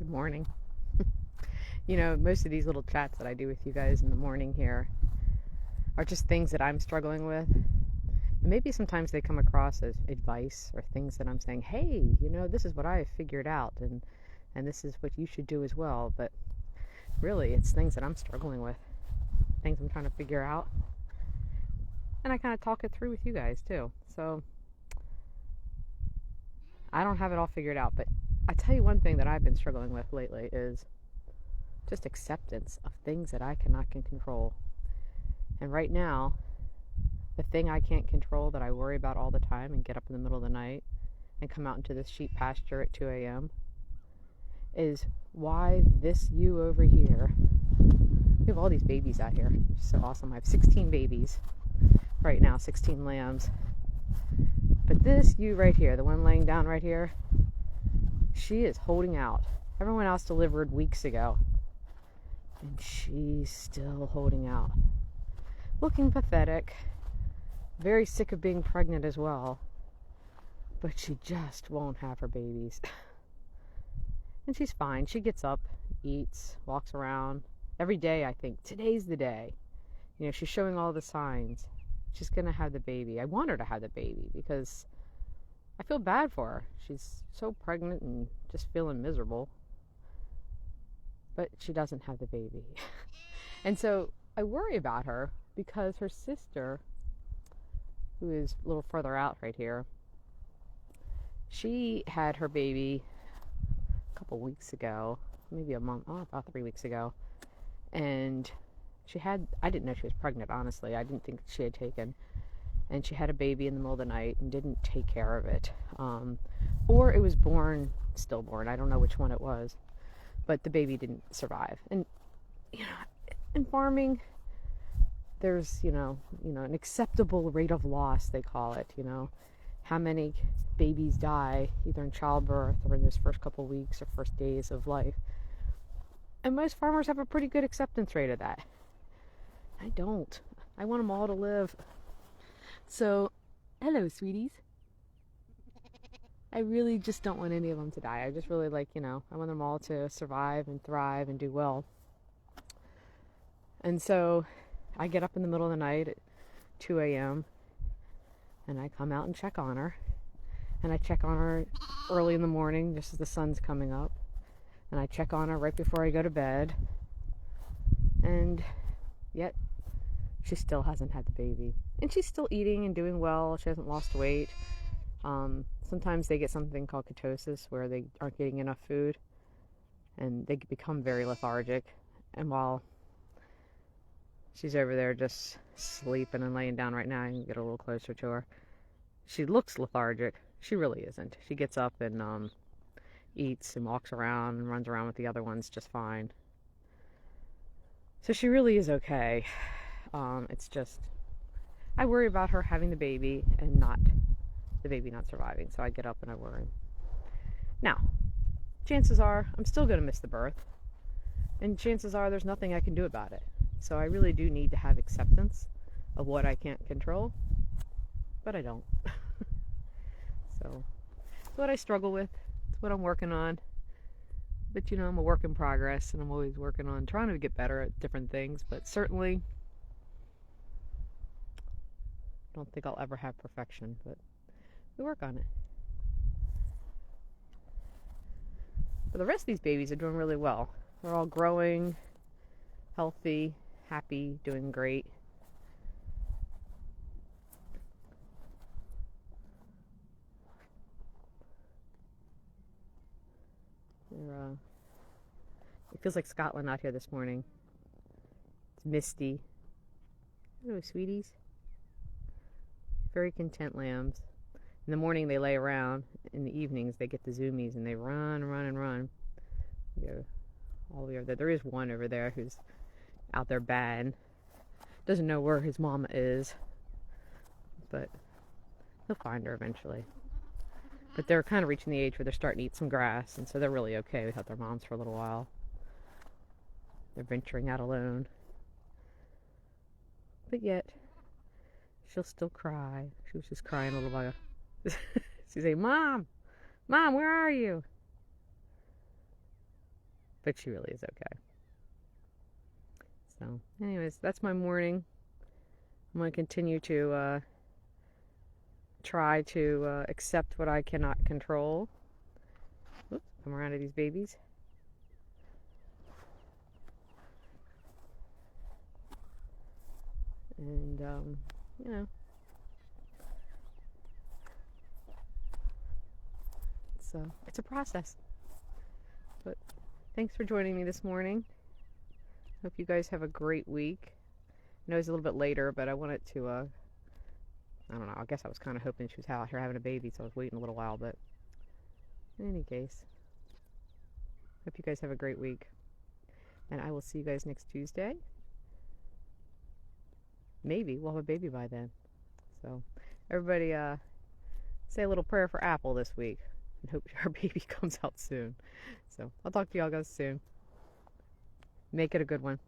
Good morning. You know, most of these little chats that I do with you guys in the morning here are just things that I'm struggling with. And maybe sometimes they come across as advice or things that I'm saying, hey, you know, this is what I have figured out and this is what you should do as well. But really, it's things that I'm struggling with, things I'm trying to figure out. And I kind of talk it through with you guys too. So I don't have it all figured out, but I tell you one thing that I've been struggling with lately is just acceptance of things that I cannot control. And right now, the thing I can't control that I worry about all the time and get up in the middle of the night and come out into this sheep pasture at 2 a.m. is why this ewe over here. We have all these babies out here. It's so awesome. I have 16 babies right now, 16 lambs. But this ewe right here, the one laying down right here, she is holding out. Everyone else delivered weeks ago. And she's still holding out. Looking pathetic. Very sick of being pregnant as well. But she just won't have her babies. And she's fine. She gets up, eats, walks around. Every day I think, today's the day. You know, she's showing all the signs. She's going to have the baby. I want her to have the baby because I feel bad for her. She's so pregnant and just feeling miserable. But she doesn't have the baby. And so I worry about her because her sister, who is a little further out right here, she had her baby a couple weeks ago, maybe a month, about 3 weeks ago. And I didn't know she was pregnant, honestly. I didn't think she had taken. And she had a baby in the middle of the night and didn't take care of it. Or it was stillborn. I don't know which one it was. But the baby didn't survive. And, you know, in farming, there's, you know, an acceptable rate of loss, they call it, you know. How many babies die either in childbirth or in those first couple weeks or first days of life. And most farmers have a pretty good acceptance rate of that. I don't. I want them all to live. So, hello, sweeties. I really just don't want any of them to die. I just really I want them all to survive and thrive and do well. And so I get up in the middle of the night at 2 a.m. and I come out and check on her. And I check on her early in the morning, just as the sun's coming up. And I check on her right before I go to bed. And yet, she still hasn't had the baby. And she's still eating and doing well. She hasn't lost weight. Sometimes they get something called ketosis, where they aren't getting enough food. And they become very lethargic. And while she's over there just sleeping and laying down right now, I can get a little closer to her. She looks lethargic. She really isn't. She gets up and eats and walks around and runs around with the other ones just fine. So she really is okay. It's just, I worry about her having the baby and the baby not surviving. So I get up and I worry. Now, chances are I'm still going to miss the birth. And chances are there's nothing I can do about it. So I really do need to have acceptance of what I can't control. But I don't. So it's what I struggle with. It's what I'm working on. But you know, I'm a work in progress, and I'm always working on trying to get better at different things. But certainly, I don't think I'll ever have perfection, but we work on it. But the rest of these babies are doing really well. They're all growing, healthy, happy, doing great. It feels like Scotland out here this morning. It's misty. Hello, sweeties. Very content lambs. In the morning they lay around. In the evenings they get the zoomies and they run and run and run. Go all the way over there. There is one over there who's out there bad. Doesn't know where his mama is. But he'll find her eventually. But they're kind of reaching the age where they're starting to eat some grass, and so they're really okay without their moms for a little while. They're venturing out alone. But yet, she'll still cry. She was just crying a little while. She's saying, Mom, where are you? but she really is okay. So, anyways, that's my morning. I'm going to continue to try to accept what I cannot control. Oops, come around to these babies. And, you know, it's a process. But thanks for joining me this morning. Hope you guys have a great week. I know it's a little bit later, but I wanted to, I don't know, I guess I was kind of hoping she was out here having a baby, so I was waiting a little while, but in any case, hope you guys have a great week. And I will see you guys next Tuesday. Maybe we'll have a baby by then. So everybody say a little prayer for Apple this week and hope our baby comes out soon. So I'll talk to y'all guys soon. Make it a good one.